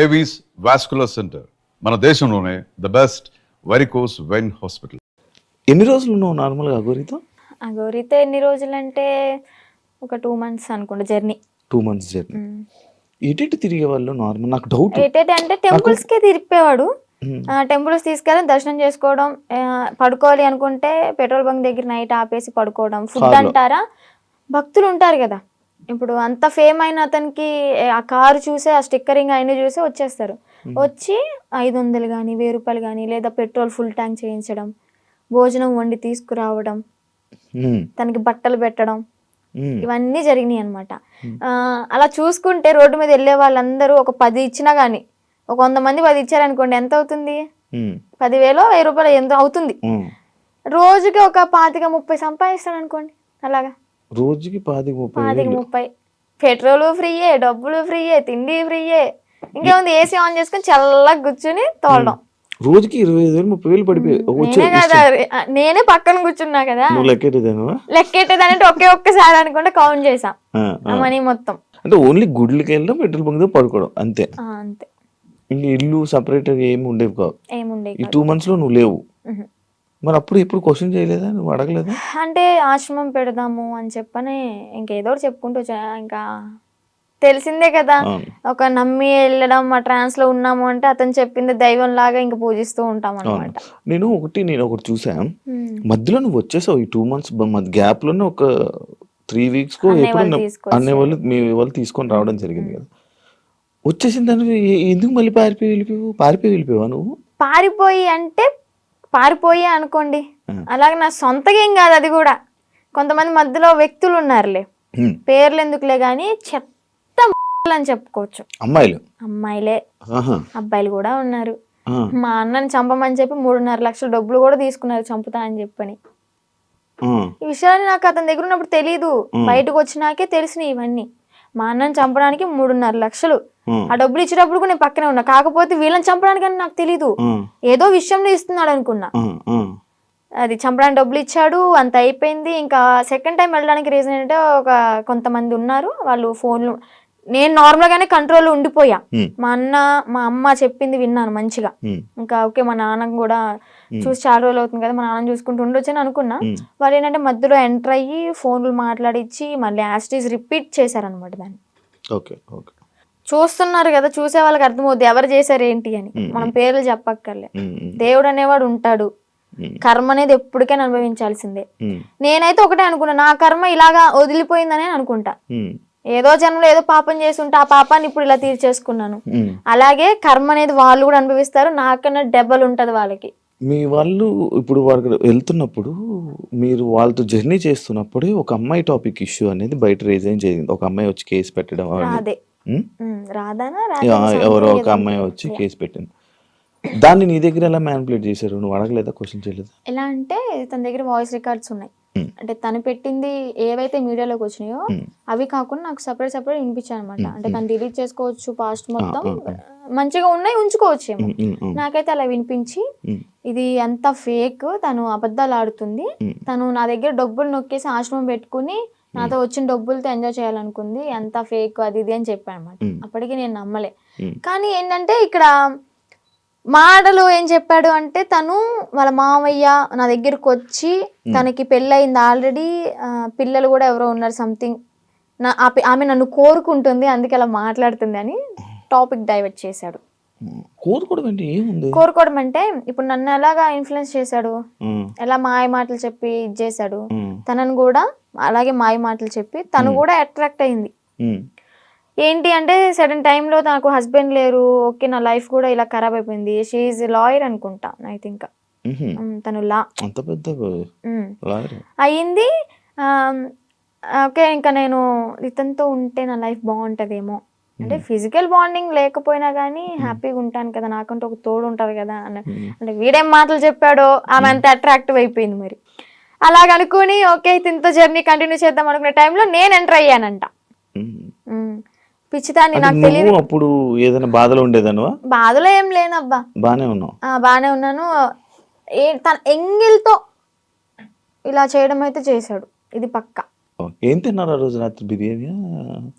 Avis vascular centre మన దేశంలోనే the best varicose vein hospital. ఎన్ని రోజులు ఉన్నావు నార్మల్గా అఘోరితో? అఘోరితో ఎన్ని రోజులంటే ఒక 2 months అనుకుంటా జర్నీ. 2 months journey. ఎటు తిరిగే వాళ్ళు నార్మల్? నాకు డౌట్ అంటే టెంపుల్స్కే తిరిగిపోయేవాడు. టెంపుల్స్ తీసుకెళ్ళి దర్శనం చేసుకోవడం, పడుకోవాలి అనుకుంటే పెట్రోల్ బంక్ దగ్గర నైట్ ఆపేసి పడుకోవడం. ఫుడ్ అంటారా, భక్తులు ఉంటారు కదా, ఇప్పుడు అంత ఫేమ్ అయిన అతనికి ఆ కారు చూసే, ఆ స్టిక్కరింగ్ అయినా చూసే వచ్చేస్తారు. వచ్చి 500 కానీ 1000 రూపాయలు కానీ, లేదా పెట్రోల్ ఫుల్ ట్యాంక్ చేయించడం, భోజనం వండి తీసుకురావడం, తనకి బట్టలు పెట్టడం, ఇవన్నీ జరిగినాయి అనమాట. అలా చూసుకుంటే రోడ్డు మీద వెళ్ళే వాళ్ళందరూ ఒక 10 ఇచ్చినా గానీ, ఒక 100 మంది 10 ఇచ్చారనుకోండి, ఎంత అవుతుంది? 10,000 1000 రూపాయలు ఎంత అవుతుంది? రోజుకి ఒక 25-30 సంపాదిస్తాడు అనుకోండి. అలాగా రోజుకి 25-30 పెట్రోల్ ఫ్రీయే, డబ్బులు ఫ్రీయే, తిండి ఫ్రీయే. ఇంకేముంది, ఏసీ ఆన్ చేసుకుని చల్లగా కూర్చుని తోలడం. రోజుకి 25,000-30,000 పడిపోయి నేనే పక్కన కూర్చున్నా కదా. లెక్కెట్టేదానంటే ఒక్కసారి అనుకుంటే కౌంట్ చేసా మనీ మొత్తం. అంటే ఓన్లీ గుడ్లకి వెళ్ళడం, పెట్రోల్ బంక్ పడుకోవడం అంతే. అంతే. ఇంకా ఇల్లు సపరేట్ ఏమి ఉండేవి కావు. ఈ 2 months లో నువ్వు లేవు. మరి అప్పుడు ఎప్పుడు క్వశ్చన్ చేయలేదా, నువ్వు అడగలేదా? అంటే ఆశ్రమం పెడదాము అని చెప్పని ఇంకేదో చెప్పుకుంటూ ఇంకా తెలిసిందే కదా, ఒక నమ్మి వెళ్ళడం, ఆ ట్రాన్స్ లో ఉన్నాము అంటే అతను చెప్పింది దైవం లాగా ఇంకా పూజిస్తూ ఉంటాం అన్నమాట. నేను ఒకటి చూసా, మధ్యలో నువ్వు వచ్చేసావు ఈ 2 months గ్యాప్ లోనే ఒక 3 weeks కో అనే వాళ్ళు మీ వాళ్ళు తీసుకొని రావడం జరిగింది కదా. వచ్చేసిన దాన్ని ఎందుకు మళ్ళీ పారిపోయి వెళ్ళిపోయావా నువ్వు? పారిపోయి అనుకోండి, అలాగే నా సొంతగా ఏం కాదు అది కూడా. కొంతమంది మధ్యలో వ్యక్తులు ఉన్నారులే, పేర్లు ఎందుకులే గాని, చెత్త అని చెప్పుకోవచ్చు. అమ్మాయిలే, అబ్బాయిలు కూడా ఉన్నారు. మా అన్నని చంపమని చెప్పి 3.5 లక్షల డబ్బులు కూడా తీసుకున్నారు, చంపుతా అని చెప్పని. ఈ విషయాన్ని నాకు అతని దగ్గర ఉన్నప్పుడు తెలీదు, బయటకు వచ్చినాకే తెలిసినాయి ఇవన్నీ. మా అన్నని చంపడానికి 3.5 లక్షలు, ఆ డబ్బులు ఇచ్చేటప్పుడు కూడా నేను పక్కనే ఉన్నా. కాకపోతే వీళ్ళని చంపడానికి అని నాకు తెలీదు, ఏదో విషయంలో ఇస్తున్నాడు అనుకున్నా. అది చంపడానికి డబ్బులు ఇచ్చాడు, అంత అయిపోయింది. ఇంకా సెకండ్ టైం వెళ్ళడానికి రీజన్ ఏంటంటే, కొంతమంది ఉన్నారు వాళ్ళు ఫోన్లు, నేను నార్మల్ గానే కంట్రోల్ ఉండిపోయా. మా అమ్మ చెప్పింది విన్నాను మంచిగా. ఇంకా ఓకే, మా నాన్నకు కూడా చూసి చాలా రోజులు అవుతుంది కదా, మా నాన్న చూసుకుంటూ ఉండొచ్చు అని అనుకున్నా. వాళ్ళు ఏంటంటే మధ్యలో ఎంటర్ అయ్యి ఫోన్లు మాట్లాడిచ్చి మళ్ళీ యాస్టీస్ రిపీట్ చేశారనమాట దాన్ని. చూస్తున్నారు కదా, చూసే వాళ్ళకి అర్థమవుద్ది ఎవరు చేశారు ఏంటి అని. మనం పేర్లు చెప్పక్కర్లే, దేవుడు అనేవాడు ఉంటాడు, కర్మ అనేది ఎప్పటికైనా అనుభవించాల్సిందే. నేనైతే ఒకటే అనుకున్నా, నా కర్మ ఇలాగా వదిలిపోయిందనే అనుకుంటా. ఏదో జన్మలో ఏదో పాపం చేసి ఉంటే ఆ పాపాన్ని ఇప్పుడు ఇలా తీర్చేసుకున్నాను. అలాగే కర్మ అనేది వాళ్ళు కూడా అనుభవిస్తారు, నాకన్నా డెబ్బలు ఉంటది వాళ్ళకి. మీ వాళ్ళు ఇప్పుడు వాళ్ళకి వెళ్తున్నప్పుడు, మీరు వాళ్ళతో జర్నీ చేస్తున్నప్పుడే ఒక అమ్మాయి టాపిక్ ఇష్యూ అనేది బయట రేజ్ అయ్యి జరిగింది. ఒక అమ్మాయి వచ్చి కేసు పెట్టడం, ఎవరో ఒక అమ్మాయి వచ్చి కేసు పెట్టింది. దాన్ని నీ దగ్గర ఎలా మ్యానిపులేట్ చేశారు? నువ్వు అడగలేదా, క్వశ్చన్ చేయలేదా? ఎలా అంటే తన దగ్గర వాయిస్ రికార్డ్స్ ఉన్నాయి. అంటే తను పెట్టింది ఏవైతే మీడియాలోకి వచ్చినాయో అవి కాకుండా నాకు సపరేట్ వినిపించాయి అనమాట. అంటే తను డిలీట్ చేసుకోవచ్చు, పాస్ట్ మొత్తం మంచిగా ఉన్నాయి ఉంచుకోవచ్చేమో. నాకైతే అలా వినిపించి, ఇది అంతా ఫేక్, తను అబద్ధాలు ఆడుతుంది, తను నా దగ్గర డబ్బులు నొక్కేసి ఆశ్రమం పెట్టుకుని నాతో వచ్చిన డబ్బులతో ఎంజాయ్ చేయాలనుకుంది, అంతా ఫేక్ అది ఇది అని చెప్పాను అనమాట. అప్పటికి నేను నమ్మలే. కానీ ఏంటంటే ఇక్కడ మాటలు ఏం చెప్పాడు అంటే, తను వాళ్ళ మామయ్య నా దగ్గరకు వచ్చి, తనకి పెళ్ళయింది ఆల్రెడీ, పిల్లలు కూడా ఎవరో ఉన్నారు సంథింగ్, ఆమె నన్ను కోరుకుంటుంది అందుకే అలా మాట్లాడుతుంది అని టాపిక్ డైవర్ట్ చేశాడు. కోరుకోవడం అంటే ఇప్పుడు నన్ను ఎలాగా ఇన్ఫ్లుయెన్స్ చేశాడు, ఎలా మాయ మాటలు చెప్పి ఇది చేశాడు, తనను కూడా అలాగే మాయ మాటలు చెప్పి తను కూడా అట్రాక్ట్ అయింది. ఏంటి అంటే సడన్ టైంలో నాకు హస్బెండ్ లేరు, ఓకే నా లైఫ్ కూడా ఇలా ఖరాబ్ అయిపోయింది. షీఈ్ లాయర్ అనుకుంటా, ఐ థింక్ తను లా అయ్యింది. ఓకే, ఇంకా నేను ఇతనితో ఉంటే నా లైఫ్ బాగుంటదేమో, అంటే ఫిజికల్ బాండింగ్ లేకపోయినా కానీ హ్యాపీగా ఉంటాను కదా, నాకంటే ఒక తోడు ఉంటది కదా అంటే వీడేం మాటలు చెప్పాడో ఆమె అంత అట్రాక్టివ్ అయిపోయింది. మరి అలాగనుకుని ఓకే ఇతనితో జర్నీ కంటిన్యూ చేద్దాం అనుకునే టైంలో నేను ఎంటర్ అయ్యానంట. పిచ్చిదాన్ని, నాకు తెలియదు. అప్పుడు ఏదైనా బాధలో ఉండేదాను? బాధలో ఏం లేనబ్బా, బానే ఉన్నాను. తన ఎంగిల్తో ఇలా చేయడం అయితే చేశాడు, ఇది పక్క. ఏం తిన్నారు ఆ రోజు రాత్రి? బిర్యానీ?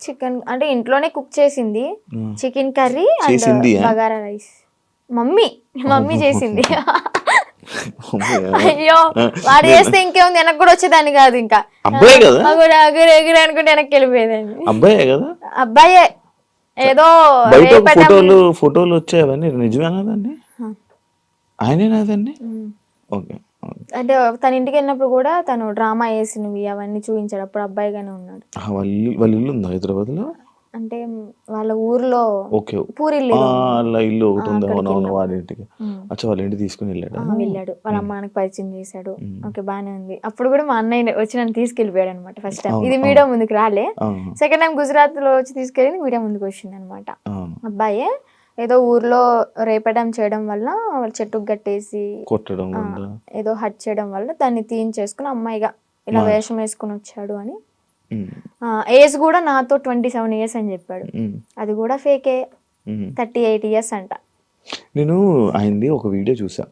చికెన్ అంటే ఇంట్లోనే కుక్ చేసింది, చికెన్ కర్రీ అండ్ చేసింది బగారా రైస్. మమ్మీ చేసింది. అయ్యో వాడు చేస్తే ఇంకేముంది, వెనక్కి కూడా వచ్చేదాన్ని కాదు. ఇంకా అబ్బాయి కదా, ఎగురు అనుకుంటే వెనక్కి వెళ్ళిపోయేదాన్ని. అబ్బాయే కదా, అబ్బాయే. ఏదో బయట ఫోటోలు వచ్చాయి, అవన్నీ నిజమేనాదండి? ఆయనేనాదండి? ఓకే. అంటే తన ఇంటికి వెళ్ళినప్పుడు కూడా తను డ్రామా వేసినవి అవన్నీ చూపించాడు. అప్పుడు అబ్బాయిగానే ఉన్నాడు. వాళ్ళ ఇల్లు ఉందా హైదరాబాద్ లో? అంటే వాళ్ళ ఊర్లో ఓకే, పూరిల్లు వాళ్ళ ఇల్లు ఒకటి ఉంది. అవునవును, వాళ్ళ ఇంటికి. అచ్చా, వాళ్ళ ఇంటికి తీసుకుని వెళ్ళాడు. వాళ్ళ అమ్మానికి పరిచయం చేశాడు. ఓకే, బానే ఉంది. అప్పుడు కూడా మా అన్నయ్య వచ్చి నన్ను తీసుకెళ్ళిపోయాడు అనమాట. ఫస్ట్ టైం ఇది మీడియా ముందుకు రాలే. సెకండ్ టైం గుజరాత్ లో వచ్చి తీసుకెళ్ళి మీడియా ముందుకు వచ్చింది అనమాట. అబ్బాయే ఏదో ఊర్లో రేపడం చేయడం వల్ల చెట్టుకు గట్టేసి కొట్టడం, ఏదో హట్ చేయడం వల్ల దాన్ని తీయించేసుకుని అమ్మాయిగా ఇలా వేషం వేసుకుని వచ్చాడు అని. ఏజ్ కూడా నాతో 27 years అని చెప్పాడు. అది కూడా ఫేకే, 38 years అంట. నేను ఆయనది ఒక వీడియో చూసా.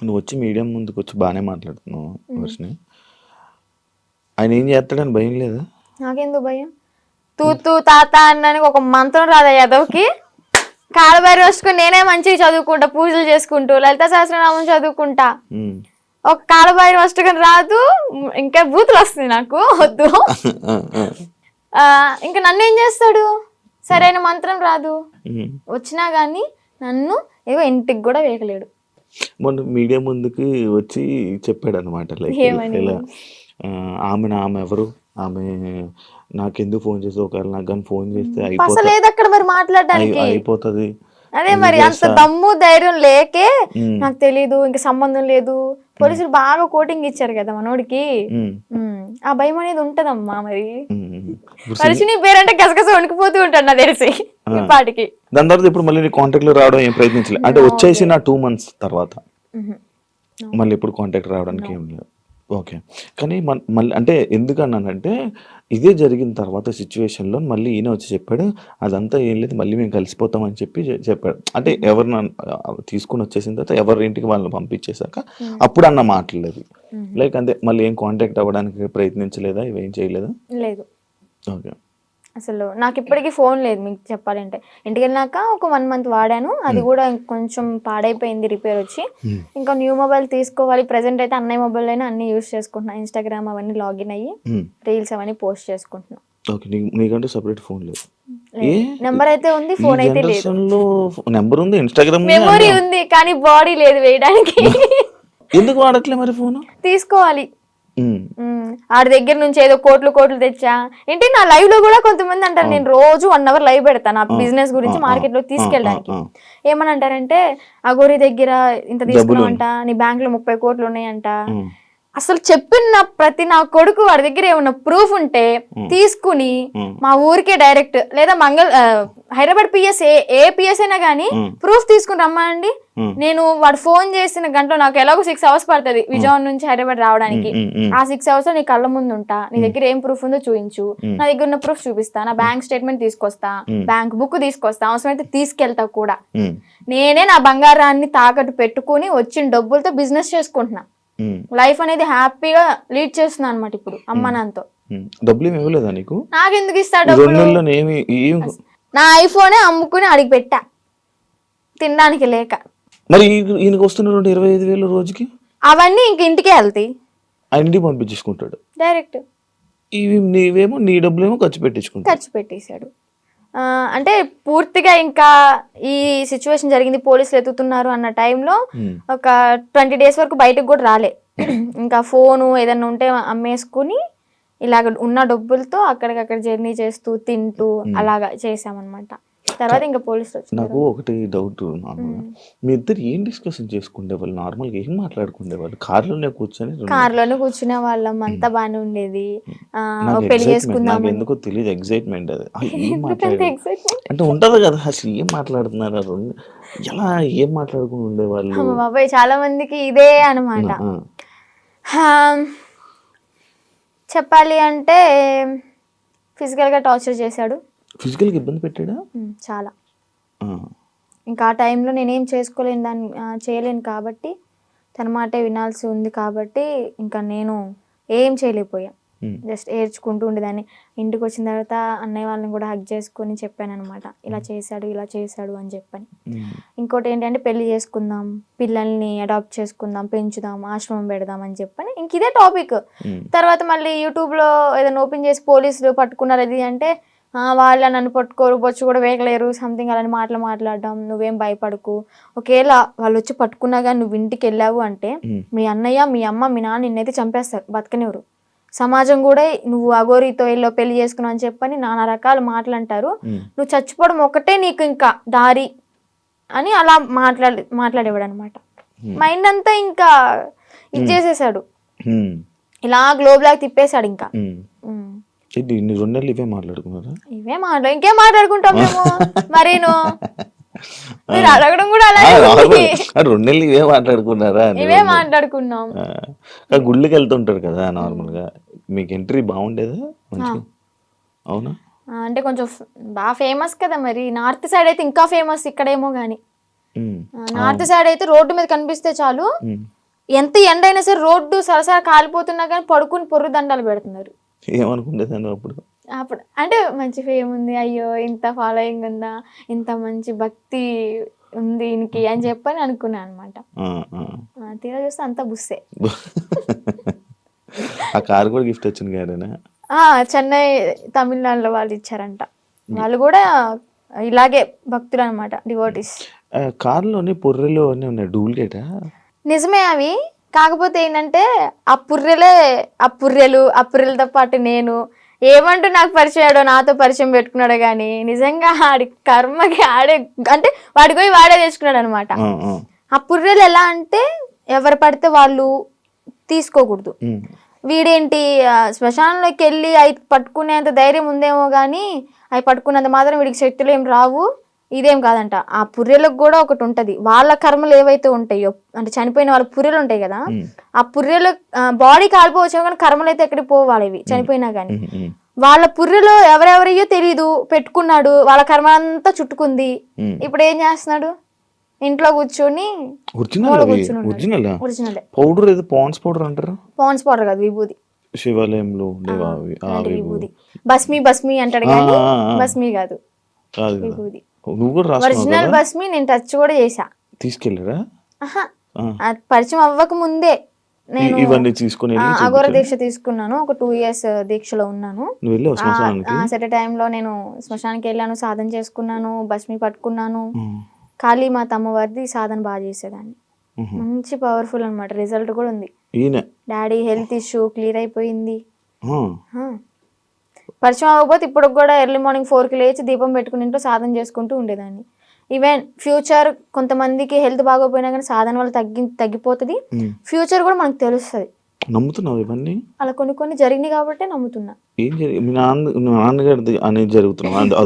నువ్వు వచ్చి మీడియం ముందుకు వచ్చి బాగానే మాట్లాడుతున్నావు వర్షిని. ఆయన ఏం చేస్తాడని భయం లేదా? నాకెందుకు భయం? తూ తాత అన్నానికి ఒక మంత్రం రాదా యాదవ్కి? కాలబైరి వస్తుకుని నేనే మంచిగా చదువుకుంటా, పూజలు చేసుకుంటూ లలిత సహస్రనామం చదువుకుంటా. ఒక కాలబైరి వస్తుకుని రాదు, ఇంకా బూతులు వస్తుంది నాకు, వద్దు. ఇంకా నన్ను ఏం చేస్తాడు? సరైన మంత్రం రాదు, వచ్చినా గానీ నన్ను ఏవో ఇంటికి కూడా వేయలేడు. మొన్న మీడియా ముందుకి వచ్చి చెప్పాడు అనమాట, ఆమె ఎవరు, ఆమె నాకెందుకు ఫోన్ చేసి, ఒకవేళ నాకు కానీ ఫోన్ చేస్తే అయిపోతుంది. అదే మరి అంత దమ్ము ధైర్యం లేకే నాకు తెలీదు, ఇంకా సంబంధం లేదు. పోలీసులు బాగా కోటింగ్ ఇచ్చారు కదా మనోడికి, ఆ భయం అనేది ఉంటదమ్మా. మరి మనిషిని పేరంటే గసగస వణికిపోతూ ఉంటాడు నాకు తెలిసి ఇప్పటికి. దాని తర్వాత ఇప్పుడు మళ్ళీ కాంటాక్ట్ లో రావడం ఏం ప్రయత్నించలేదు అంటే? వచ్చేసిన 2 months తర్వాత మళ్ళీ ఇప్పుడు కాంటాక్ట్ రావడానికి ఏం లేదు. ఓకే, కానీ మళ్ళీ అంటే ఎందుకన్నానంటే, ఇదే జరిగిన తర్వాత సిచ్యువేషన్లో మళ్ళీ ఈయన వచ్చి చెప్పాడు, అదంతా ఏం లేదు, మళ్ళీ మేము కలిసిపోతాం అని చెప్పాడు. అంటే ఎవరిన తీసుకుని వచ్చేసిన తర్వాత ఎవరి ఇంటికి వాళ్ళని పంపించేశాక అప్పుడు అన్న మాట్లాడలేదు. లైక్ అంతే, మళ్ళీ ఏం కాంటాక్ట్ అవ్వడానికి ప్రయత్నించలేదా, ఇవేం చేయలేదా? లేదు. ఓకే. అసలు నాకు ఇప్పటికీ ఫోన్ లేదు. మీకు చెప్పాలంటే ఇంటికి వెళ్ళినాక ఒక 1 month వాడాను, అది కూడా కొంచెం పాడైపోయింది, రిపేర్ వచ్చి. ఇంకా న్యూ మొబైల్ తీసుకోవాలి. ప్రెసెంట్ అయితే అన్నయ్య మొబైల్ అయినా అన్ని యూస్ చేసుకుంటున్నా. ఇన్స్టాగ్రామ్ అవన్నీ లాగిన్ అయ్యి రీల్స్ అవన్నీ పోస్ట్ చేసుకుంటున్నా. నీకంటే సెపరేట్ ఫోన్ లేదు? నెంబర్ అయితే ఉంది, ఫోన్ అయితే లేదు. నెంబర్ ఉంది, ఇన్స్టాగ్రామ్ మెమొరీ ఉంది, కానీ బాడీ లేదు వేయడానికి. ఎందుకు వాడట్లే మరి ఫోన్? తీసుకోవాలి. ఆడి దగ్గర నుంచి ఏదో కోట్లు తెచ్చా ఏంటి. నా లైవ్ లో కూడా కొంతమంది అంటారు, నేను రోజు 1 hour లైవ్ పెడతాను నా బిజినెస్ గురించి మార్కెట్ లో తీసుకెళ్ళడానికి. ఏమని అంటారంటే, అగోరి దగ్గర ఇంత తీసుకున్నావంట, నీ బ్యాంక్ లో 30 కోట్లు ఉన్నాయంట. అసలు చెప్పిన ప్రతి నా కొడుకు వాడి దగ్గర ఏమన్నా ప్రూఫ్ ఉంటే తీసుకుని మా ఊరికే డైరెక్ట్, లేదా హైదరాబాద్ పిఎస్ ఏ పిఎస్ అయినా గానీ ప్రూఫ్ తీసుకుని రమ్మా అండి. నేను వాడు ఫోన్ చేసిన గంటలో నాకు ఎలాగో 6 hours పడుతుంది విజయవాడ నుంచి హైదరాబాద్ రావడానికి. ఆ 6 hours నీ కళ్ళ ముందు ఉంటా, నీ దగ్గర ఏం ప్రూఫ్ ఉందో చూపించు, నా దగ్గర ఉన్న ప్రూఫ్ చూపిస్తా, నా బ్యాంక్ స్టేట్మెంట్ తీసుకొస్తా, బ్యాంక్ బుక్ తీసుకొస్తా, అవసరమైతే తీసుకెళ్తా కూడా. నేనే నా బంగారాన్ని తాకట్టు పెట్టుకుని వచ్చిన డబ్బులతో బిజినెస్ చేసుకుంటున్నా. లైఫ్ అనేది హ్యాపీగా లీడ్ చేస్తున్నా అనమాట ఇప్పుడు అమ్మ నాన్నతో. డబ్బులు ఏమి ఇవ్వలేదా నీకు? నాకెందుకు ఇస్తా డబ్బులు? నా ఐఫోనే అమ్ముకుని అడిగి పెట్టా తినడానికి లేక. మరి ఈయనకి వస్తున్న 25,000 రోజుకి అవన్నీ ఇంక ఇంటికే వెళ్తాయి, ఇంటికి పంపించుకుంటాడు డైరెక్ట్. ఇవి నీవేమో నీ డబ్బులేమో ఖర్చు పెట్టేశాడు. అంటే పూర్తిగా ఇంకా ఈ సిచ్యువేషన్ జరిగింది, పోలీసులు ఎత్తుతున్నారు అన్న టైంలో ఒక 20 days వరకు బయటకు కూడా రాలే. ఇంకా ఫోను ఏదన్నా ఉంటే అమ్మేసుకుని ఇలాగ ఉన్న డబ్బులతో అక్కడికక్కడ జర్నీ చేస్తూ తింటూ అలాగా చేసామన్నమాట. తర్వాత ఇంకా పోలీసులు వచ్చారు. నాకు ఒకటి డౌట్, మీ ఇద్దరు ఏం డిస్కషన్ చేసుకునేవాళ్ళు? నార్మల్గా ఏం మాట్లాడుకునేవాళ్ళు? కార్లోనే కూర్చునే వాళ్ళం, అంతా బాగానే ఉండేది. పెళ్లి చేసుకుందాం ఎందుకో తెలియదు, ఎక్సైట్మెంట్ అది. అంటే ఉంటది కదా, అసలు ఏం మాట్లాడుతున్నారు, ఎలా ఏం మాట్లాడుకుని ఉండేవాళ్ళు? బాబాయ్ చాలా మందికి ఇదే అనమాట. చెప్పాలి అంటే ఫిజికల్ గా టార్చర్ చేశాడు. ఫిజికల్గా ఇబ్బంది పెట్టాడా? చాలా. ఇంకా ఆ టైంలో నేనేం చేయలేను కాబట్టి, తన మాటే వినాల్సి ఉంది కాబట్టి ఇంకా నేను ఏం చేయలేకపోయా. జస్ట్ ఏడ్చుకుంటూ ఉండేదాన్ని. ఇంటికి వచ్చిన తర్వాత అన్నయ్య వాళ్ళని కూడా హగ్ చేసుకొని చెప్పాను అనమాట, ఇలా చేశాడు అని చెప్పని. ఇంకోటి ఏంటంటే పెళ్లి చేసుకుందాం, పిల్లల్ని అడాప్ట్ చేసుకుందాం, పెంచుదాం, ఆశ్రమం పెడదాం అని చెప్పని ఇంక ఇదే టాపిక్. తర్వాత మళ్ళీ యూట్యూబ్లో ఏదైనా ఓపెన్ చేసి పోలీసులు పట్టుకున్నారు అది అంటే వాళ్ళ నన్ను పట్టుకోరు, బొచ్చు కూడా వేయలేరు, సంథింగ్ అలాంటి మాట్లాడడం, నువ్వేం భయపడకు, ఒకవేళ వాళ్ళు వచ్చి పట్టుకున్నా కానీ నువ్వు ఇంటికి వెళ్ళావు అంటే మీ అన్నయ్య, మీ అమ్మ, మీ నాన్న నిన్నైతే చంపేస్తారు, బతకనివ్వరు. సమాజం కూడా నువ్వు అఘోరితో ఎల్లో పెళ్లి చేసుకున్నావు అని చెప్పని నానా రకాల మాటలు అంటారు, నువ్వు చచ్చిపోవడం ఒకటే నీకు ఇంకా దారి అని అలా మాట్లాడేవాడు అనమాట. మైండ్ అంతా ఇంకా ఇచ్చేసేసాడు, ఇలా గ్లోబ్ లాగా తిప్పేశాడు. ఇంకా ఇన్ని 2 నెలలు ఇవే మాట్లాడుకున్నారా? ఇంకేం మాట్లాడుకుంటాం మేము. మరీను మీరు అడగడం కూడా అలాగే 2 నెలలు ఇవే మాట్లాడుకున్నారా? ఇవే మాట్లాడుకున్నాం. గుళ్ళకి వెళ్తుంటారు కదా నార్మల్ గా, మీకు ఎంట్రీ బాగుండేదా మంచిగా? అవునా? అంటే కొంచెం బాగా ఫేమస్ కదా, మరి నార్త్ సైడ్ అయితే ఇంకా ఫేమస్, ఇక్కడేమో గానీ నార్త్ సైడ్ అయితే రోడ్డు మీద కనిపిస్తే చాలు, ఎంత ఎండ అయినా సరే రోడ్డు సరసర కాలిపోతున్నా కానీ పడుకుని పొర్రు దండాలు పెడుతున్నారు. ఏమనుకుంటేదాన్ని అప్పుడు అంటే మంచి ఫేమ్ ఉంది, అయ్యో ఇంత ఫాలోయింగ్ ఉందా, ఇంత మంచి భక్తి ఉంది ఈయనకి అని చెప్పని అనుకున్నాను అనమాట. తీరా చూస్తే అంతా బుస్సే. ఆ కార్ కూడా గిఫ్ట్ వచ్చింది గారేనా? చెన్నై తమిళనాడులో వాళ్ళు ఇచ్చారంట. వాళ్ళు కూడా ఇలాగే భక్తులు అనమాట, డివోటీస్. కార్లోని పొర్రెలు అన్నీ ఉన్నాయి, డూప్లికేటా? నిజమే అవి. కాకపోతే ఏంటంటే ఆ పుర్రెలతో పాటు నేను ఏమంటూ నాకు పరిచయాడో, నాతో పరిచయం పెట్టుకున్నాడో కానీ నిజంగా ఆడి కర్మకి ఆడే అంటే వాడికి పోయి వాడే తెచ్చుకున్నాడు అనమాట. ఆ పుర్రెలు ఎలా అంటే ఎవరు పడితే వాళ్ళు తీసుకోకూడదు. వీడేంటి శ్మశానంలోకి వెళ్ళి అవి పట్టుకునేంత ధైర్యం ఉందేమో కానీ అవి పట్టుకున్నంత మాత్రం వీడికి శక్తులు ఏం రావు, ఇదేం కాదంట. ఆ పుర్రెలకు కూడా ఒకటి ఉంటది, వాళ్ళ కర్మలు ఏవైతే ఉంటాయో, అంటే చనిపోయిన వాళ్ళ పుర్రెలు ఉంటాయి కదా, ఆ పుర్రెలు బాడీ కాలిపోవచ్చు కానీ కర్మలు అయితే ఎక్కడికి పోవాలి, ఇవి చనిపోయినా కానీ. వాళ్ళ పుర్రెలో ఎవరెవరయ్యో తెలీదు, పెట్టుకున్నాడు, వాళ్ళ కర్మ అంతా చుట్టుకుంది. ఇప్పుడు ఏం చేస్తున్నాడు, ఇంట్లో కూర్చొని పాండ్స్ పౌడర్ కాదు, విభూది. శివాలయంలో విభూది భస్మి అంటాడు కానీ భస్మి కాదు, విభూది. ఒరిజినల్ భస్మి నేను టచ్ కూడా చేసా. తీసుకెళ్ళరా? పరిచయం అవ్వక ముందే నేను తీసుకుని అఘోర దీక్ష తీసుకున్నాను. ఒక 2 years దీక్షలో ఉన్నాను. సెట్ టైంలో నేను శ్మశానికి వెళ్ళాను, సాధన చేసుకున్నాను, భస్మి పట్టుకున్నాను. కాళీమాత అమ్మవారిది సాధన బాగా చేసేదాన్ని, మంచి పవర్ఫుల్ అనమాట. రిజల్ట్ కూడా ఉంది. డాడీ హెల్త్ ఇష్యూ క్లియర్ అయిపోయింది. పరిచయం అవ్వకపోతే ఇప్పుడు కూడా ఎర్లీ మార్నింగ్ 4కి లేచి దీపం పెట్టుకుని ఇంట్లో సాధన చేసుకుంటూ ఉండేదాన్ని. ఈవెన్ ఫ్యూచర్ కొంతమందికి హెల్త్ బాగోపోయినా కానీ సాధన వల్ల తగ్గిపోతుంది, ఫ్యూచర్ కూడా మనకు తెలుస్తుంది. నమ్ముతున్నావు ఇవన్నీ? అలా కొన్ని జరిగినాయి కాబట్టి నమ్ముతున్నా.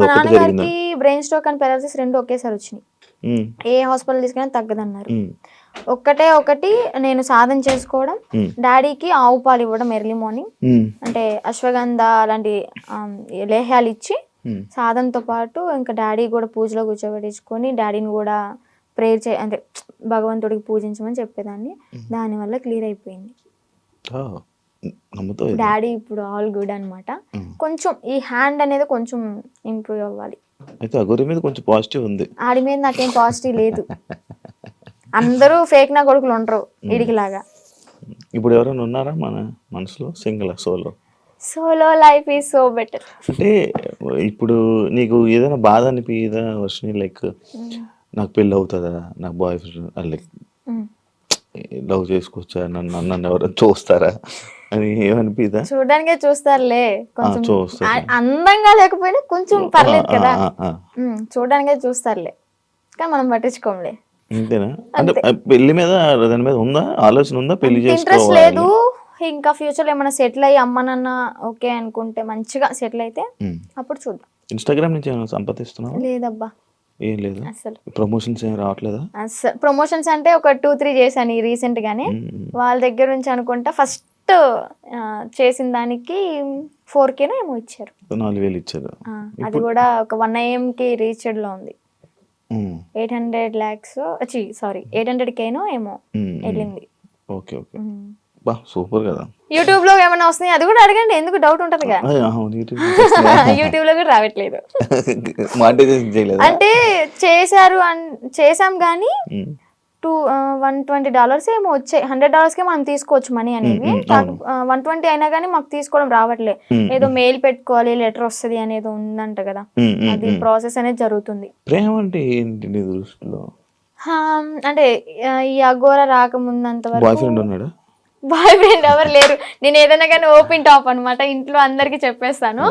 నాన్నగారికి బ్రెయిన్ స్ట్రోక్ అండ్ పారాలిసిస్ 2 ఒకేసారి వచ్చినాయి. ఏ హాస్పిటల్ తీసుకున్నా తగ్గదన్నారు. ఒకటి నేను సాధన చేసుకోవడం, డాడీకి ఆవు పాలు ఇవ్వడం ఎర్లీ మార్నింగ్, అంటే అశ్వగంధ అలాంటి లేహ్యాలు ఇచ్చి సాధనతో పాటు ఇంకా డాడీ కూడా పూజలో కూర్చోబెట్టించుకొని డాడీని కూడా ప్రేయర్ అంటే భగవంతుడికి పూజించమని చెప్పేదాన్ని. దానివల్ల క్లియర్ అయిపోయింది. డాడీ ఇప్పుడు ఆల్ గుడ్ అనమాట. కొంచెం ఈ హ్యాండ్ అనేది కొంచెం ఇంప్రూవ్ అవ్వాలి. అయితే అఘోరి మీద కొంచెం పాజిటివ్ ఉంది, ఆడి మీద నాకేం పాజిటివ్ లేదు. అందరూ ఫేక్ నా కొడుకులు ఉండరు వీడికి లాగా. ఇప్పుడు ఎవరైనా ఉన్నారా మన మనసులో? Single solo life is so better. అంటే ఇప్పుడు నీకు ఏదైనా బాధ అనిపించదా వర్షిని, లైక్ నాకు పెళ్ళి అవుతుందా, నాకు బాయ్ ఫ్రెండ్ లైక్ లవ్ చేసుకోవచ్చా, నన్ను ఎవరైనా చూస్తారా అని ఏమనిపిదా? చూడడానికే చూస్తారులే, కొంచెం అందంగా లేకపోయినా కొంచెం పర్లేదు కదా, చూడడానికే చూస్తారులే కానీ మనం పట్టించుకోంలే. అంతేనా? అంటే పెళ్లి మీద దాని మీద ఉందా ఆలోచన, ఉందా పెళ్లి ఇంట్రెస్ట్ లేదు. ఇంకా ఫ్యూచర్ లో ఏమైనా సెటిల్ అయ్యి అమ్మ నాన్న ఓకే అనుకుంటే, మంచిగా సెటిల్ అయితే అప్పుడు చూద్దాం. ఇన్స్టాగ్రామ్ నుంచి ఏమైనా సంపాదిస్తున్నావా? లేదబ్బా, ఏం లేదు. అసలు ప్రమోషన్స్ ఏం రావట్లేదా? అసలు ప్రమోషన్స్ అంటే ఒక 2-3 చేశాను రీసెంట్ గానే. వాళ్ళ దగ్గర నుంచి అనుకుంటా ఫస్ట్ చేసిన దానికి 4K ఏమో ఇచ్చారు, 4,000 ఇచ్చారు. అది కూడా ఒక 1 AM రీచ్డ్ లో ఉంది. 800 lakhs 800K ఏమో వెళ్ళింది. ఓకే, బా సూపర్ కదా. యూట్యూబ్ లో ఏమైనా వస్తున్నాయి అది కూడా అడగండి, ఎందుకు డౌట్ ఉంటదిగా. యూట్యూబ్ లో కూడా రావట్లేదు. మానిటైజేషన్ చేయలేదు అంటే చేసాం కానీ $120 ఏమో వచ్చాయి. $100 మనం తీసుకోవచ్చు మనీ అనేవి. 120 అయినా కానీ మాకు తీసుకోవడం రావట్లే. ఏదో మెయిల్ పెట్టుకోవాలి, లెటర్ వస్తుంది అనేది ఉందంట కదా, అది ప్రాసెస్ అనేది జరుగుతుంది. ప్రేమ అంటే ఏంటి నీ దృష్టిలో? అంటే ఈ అఘోర రాకముందంత బాయ్ వరకు ఫ్రెండ్ ఉన్నాడా? బాయ్ ఫ్రెండ్ ఎవరు లేరు. నేను ఏదైనా కానీ ఓపెన్ టాప్ అనమాట, ఇంట్లో అందరికి చెప్పేస్తాను.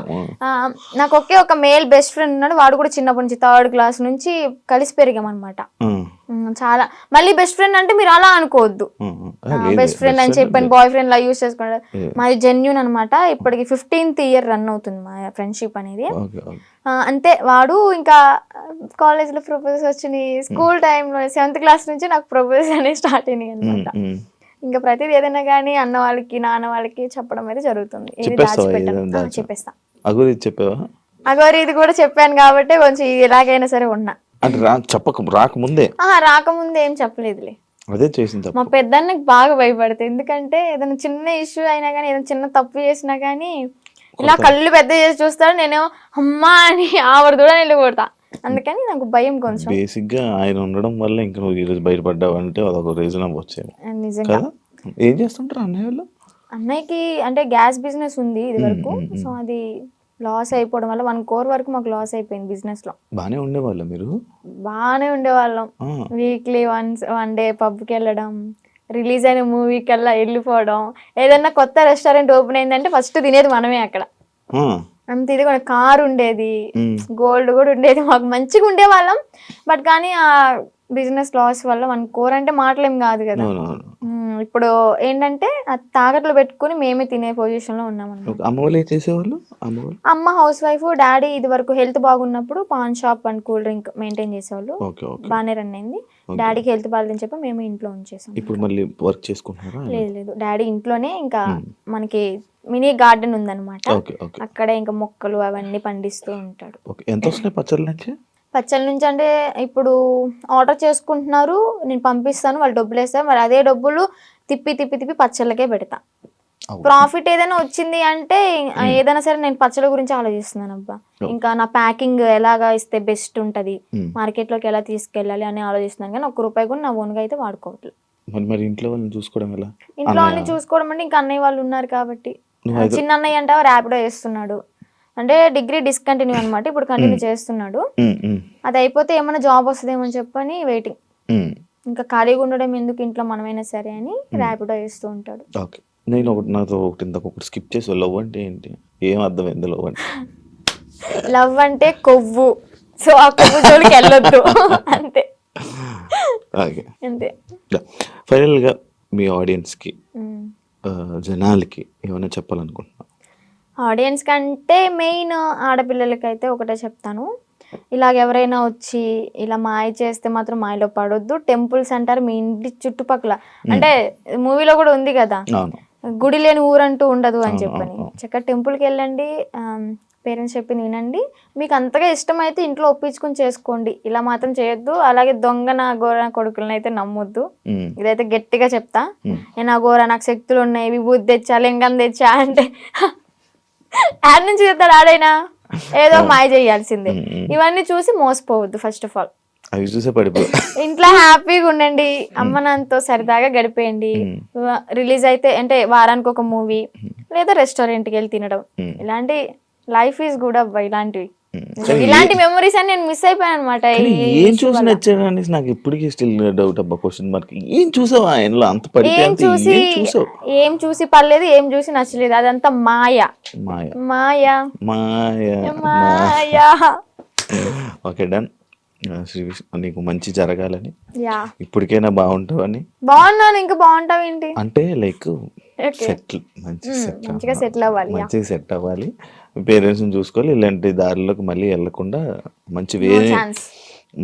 నాకు ఒకే ఒక మేల్ బెస్ట్ ఫ్రెండ్ ఉన్నాడు. వాడు కూడా చిన్నప్పటి నుంచి 3rd క్లాస్ నుంచి కలిసి పెరిగాం అనమాట. చాలా మళ్ళీ బెస్ట్ ఫ్రెండ్ అంటే మీరు అలా అనుకోవద్దు, బెస్ట్ ఫ్రెండ్ అని చెప్పాను బాయ్ ఫ్రెండ్ లా యూజ్ చేసుకున్నాడు. మాది జెన్యూన్ అనమాట. ఇప్పటికి 15th ఇయర్ రన్ అవుతుంది మా ఫ్రెండ్షిప్ అనేది. అంతే. వాడు ఇంకా కాలేజ్ లో ప్రపోజ్ వచ్చినాయి, స్కూల్ టైంలో 7th క్లాస్ నుంచి నాకు ప్రపోజ్ అనేది స్టార్ట్ అయినాయి అనమాట. ఇంకా ప్రతిదీ ఏదైనా కానీ అన్న వాళ్ళకి నాన్న వాళ్ళకి చెప్పడం అయితే జరుగుతుంది. చెప్పేస్తా. అగోరి ఇది కూడా చెప్పాను కాబట్టి కొంచెం ఎలాగైనా సరే ఉన్నా. రాకముందే ఏం చెప్పలేదులే. అదే చేసింది. మా పెద్దన్నకి బాగా భయపడతాయి. ఎందుకంటే ఏదైనా చిన్న ఇష్యూ అయినా కానీ, ఏదైనా చిన్న తప్పు చేసినా కానీ ఇలా కళ్ళు పెద్ద చేసి చూస్తాడు. నేనేమో అమ్మా అని ఆవిడ కూడా వెళ్ళిపోతా. అందుకని నాకు భయం కొంచెం. బేసిక్ గా ఆయన ఉండడం వల్ల ఇంకా నువ్వు ఈరోజు బయటపడ్డావు అంటే అదొక రీజన్ అవ్వచ్చేది. నిజంగా. ఏం చేస్తుంటారు అన్నయ్య వాళ్ళు? అన్నయ్యకి అంటే గ్యాస్ బిజినెస్ ఉంది ఇది వరకు. సో అది లాస్ అయిపోవడం వల్ల 1 crore వరకు మాకు లాస్ అయిపోయింది బిజినెస్ లో. బానే ఉండేవాళ్ళం మీరు? బానే ఉండేవాళ్ళం. వీక్లీ వన్ డే పబ్కి వెళ్ళడం, రిలీజ్ అయిన మూవీకి వెళ్ళిపోవడం. ఏదన్నా కొత్త రెస్టారెంట్ ఓపెన్ అయిందంటే ఫస్ట్ తినేది మనమే అక్కడ. అంత ఇది కూడా కార్ ఉండేది, గోల్డ్ కూడా ఉండేది, మాకు మంచిగా ఉండేవాళ్ళం. బట్ కానీ ఆ బిజినెస్ లాస్ వల్ల 1 crore అంటే మాటలేం కాదు కదా. ఇప్పుడు ఏంటంటే తాకట్లు పెట్టుకుని మేమే తినే పొజిషన్ లో ఉన్నాం అన్నమాట. అమ్మ వాళ్ళు ఏం చేసేవాళ్ళు? అమ్మ హౌస్ వైఫ్, డాడీ ఇది వరకు హెల్త్ బాగున్నప్పుడు pan shop and cool drink maintain చేసేవాళ్ళు. బాగానే రన్ అయింది. డాడీకి హెల్త్ బాగాలేదని చెప్పి మేము ఇంట్లో ఉంచేసాం. ఇప్పుడు మళ్ళీ వర్క్ చేసుకుంటున్నారా? లేదు, డాడీ ఇంట్లోనే ఇంకా మనకి మినీ గార్డెన్ ఉందన్నమాట. అక్కడే ఇంకా మొక్కలు అవన్నీ పండిస్తూ ఉంటాడు. ఎంత వస్తున్నాయి పచ్చళ్ళ నుంచి? పచ్చళ్ళ నుంచి అంటే ఇప్పుడు ఆర్డర్ చేసుకుంటున్నారు, నేను పంపిస్తాను, వాళ్ళు డబ్బులు వేస్తారు. మరి అదే డబ్బులు తిప్పి పచ్చళ్ళకే పెడతా. ప్రాఫిట్ ఏదైనా వచ్చింది అంటే ఏదైనా సరే నేను పచ్చళ్ళ గురించి ఆలోచిస్తున్నాను అబ్బా. ఇంకా నా ప్యాకింగ్ ఎలాగా ఇస్తే బెస్ట్ ఉంటది, మార్కెట్ లోకి ఎలా తీసుకెళ్ళాలి అని ఆలోచిస్తున్నాను. కానీ ₹1 కూడా నా ఓన్గా అయితే వాడుకోవట్లేదు. మరి ఇంట్లో వాళ్ళని చూసుకోవడం ఎలా? ఇంట్లో వాళ్ళని చూసుకోవడం అంటే ఇంకా అన్నయ్య వాళ్ళు ఉన్నారు కాబట్టి. చిన్న అన్నయ్య అంటే ర్యాపిడో చేస్తున్నాడు. అంటే డిగ్రీ డిస్కంటిన్యూ అనమాట, ఇప్పుడు కంటిన్యూ చేస్తున్నాడు. అది అయిపోతే ఏమైనా జాబ్ వస్తుందేమో అని చెప్పని వెయిటింగ్. ఇంకా ఖాళీగా ఉండడం ఎందుకు ఇంట్లో, మనమైనా సరే అని ర్యాపిడో చేస్తూ ఉంటాడు. నేను నాతో ఒకటి స్కిప్ చేసి, లవ్ అంటే ఏంటి? ఏం అర్థమైంది లవ్ అంటే? లవ్ అంటే కొవ్వు. సో ఆ కొవ్వు జోలికి వెళ్ళొద్దు అంతే. అంతే. ఫైనల్ గా మీ ఆడియన్స్ కి, జనాలకి ఏమైనా చెప్పాలనుకుంటున్నా? ఆడియన్స్ కంటే మెయిన్ ఆడపిల్లలకైతే ఒకటే చెప్తాను, ఇలాగ ఎవరైనా వచ్చి ఇలా మాయ చేస్తే మాత్రం మాయలో పడొద్దు. టెంపుల్స్ అంటారు మీ ఇంటి చుట్టుపక్కల, అంటే మూవీలో కూడా ఉంది కదా, గుడి లేని ఊరంటూ ఉండదు అని చెప్పని. చక్కగా టెంపుల్కి వెళ్ళండి, పేరెంట్స్ చెప్పింది వినండి. మీకు అంతగా ఇష్టమైతే ఇంట్లో ఒప్పించుకుని చేసుకోండి, ఇలా మాత్రం చేయొద్దు. అలాగే దొంగన గోర కొడుకులను అయితే నమ్మొద్దు. ఇదైతే గట్టిగా చెప్తా. నేను ఆ గోర నాకు శక్తులు ఉన్నాయి, విభూతి తెచ్చా, లింగం తెచ్చా అంటే యాడ్ నుంచి చెప్తాడు ఆడైనా, ఏదో మాయ చేయాల్సిందే. ఇవన్నీ చూసి మోసపోవద్దు. ఫస్ట్ ఆఫ్ ఆల్ ఇంట్లో హ్యాపీగా ఉండండి, అమ్మ నాన్నతో సరదాగా గడిపేయండి. రిలీజ్ అయితే అంటే వారానికి ఒక మూవీ లేదా రెస్టారెంట్కి వెళ్ళి తినడం, ఇలాంటి లైఫ్ ఈజ్ గుడ్ అబ్బా. ఇలాంటి మెమరీస్ అని నేను మిస్ అయిపోయాను అనమాట. ఏం చూసి నచ్చాడని నాకు ఇప్పటికీ స్టిల్ డౌట్ అబ్బా, క్వశ్చన్ మార్క్. ఏం చూసావు ఆయనలో అంత పడితే? ఏం చూసి పర్లేదు, ఏం చూసి నచ్చలేదు, అదంతా మాయ. Okay, done. నీకు మంచి జరగాలని, ఇప్పటికైనా బాగుంటావని. బాగున్నాను, ఇంకా బాగుంటావు ఏంటి అంటే లైక్ మంచిగా సెట్ అవ్వాలి, పేరెంట్స్ ని చూసుకోవాలి, ఇలాంటి దారిలోకి మళ్ళీ వెళ్లకుండా మంచి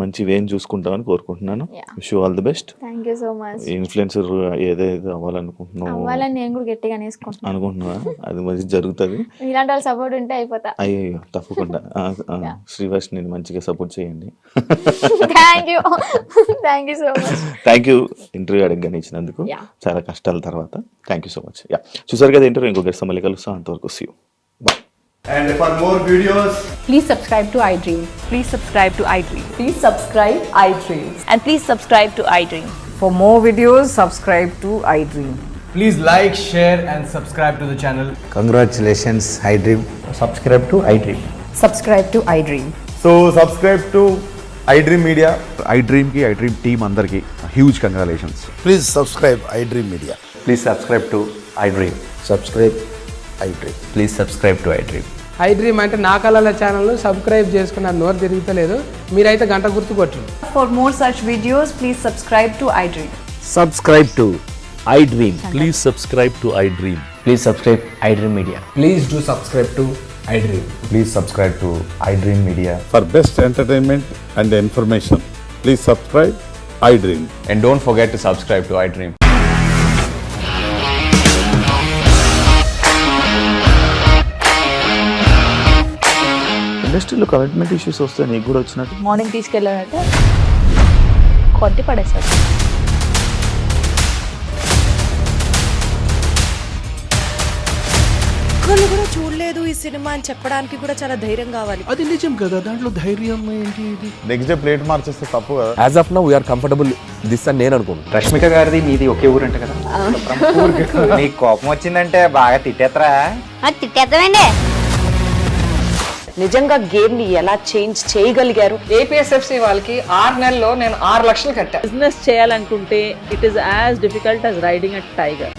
మంచి వేని చూసుకుంటామని కోరుకుంటున్నాను. Wish you all the best. Thank you so much. Influencer ఏదైతే అవ్వాలనుకుంటున్నావు అవ్వాలని నేను కూడా గట్టిగా అనుకుంటున్నా, అది మంచి జరుగుతుంది. ఇలాంటి వాళ్ళ సపోర్ట్ ఉంటే అయిపోతా. అయ్యో తప్పకుండా. శ్రీవర్ష్ నేను మంచిగా సపోర్ట్ చేయండి. Thank you so much. Thank you interview అడగగానే ఇచ్చినందుకు, చాలా కష్టాల తర్వాత. Thank you so much. చూసారు కదా ఇంటర్వ్యూ, ఇంకో గెస్ట్ మళ్ళీ కలుస్తాం. అంతవరకు see you. Bye. And for more videos, Please subscribe to iDream. Please subscribe to iDream. Please subscribe iDream. And please subscribe to iDream. For more videos, subscribe to iDream. please like, share and subscribe to the channel. Congratulations, iDream. Subscribe to iDream. Subscribe to iDream. So subscribe to iDream Media. iDream ki iDream team andarki huge congratulations. Please subscribe iDream Media. Please subscribe to iDream. Subscribe iDream. Please subscribe to iDream. iDream అంటే నా కళల channel subscribe చేసుకున్న నోరు తిరుగుతలేదు, మీరైతే గంట గుర్తు కొట్టండి. For more such videos, please subscribe to iDream. Subscribe to iDream. Please subscribe to iDream. Please subscribe iDream Media. Please do subscribe to iDream. Please subscribe to iDream Media. For best entertainment and information, please subscribe iDream. And don't forget to subscribe to iDream. ఇండస్ట్రీలో commitment issues వస్తే నీకు కూడా వచ్చినట్టు? Morning తీసుకెళ్ళాడంటే కొట్టి పడేసాడు. ఒక్కళ్ళు కూడా చూడలేదు ఈ సినిమా అని చెప్పడానికి కూడా చాలా ధైర్యం కావాలి. అది నిజం కదా, దాంట్లో ధైర్యం ఏంటి? ఇది నెక్స్ట్ డే ప్లేట్ మార్చేస్తే తప్పు కదా. As of now, we are comfortable this అని నేను అనుకుంటున్నాను. రష్మిక గారిది మీది ఒకే ఊరంట కదా? నీకు కోపం వచ్చిందంటే బాగా తిట్టేత్తరా? తిట్టేద్దామండి. నిజంగా గేమ్ ని ఎలా చేంజ్ చేయగలిగారు? ఏపీఎస్ఎఫ్సి వాళ్ళకి 6 నెలల్లో నేను 6 లక్షలు కట్టా. బిజినెస్ చేయాలనుకుంటే it is as difficult as riding a tiger.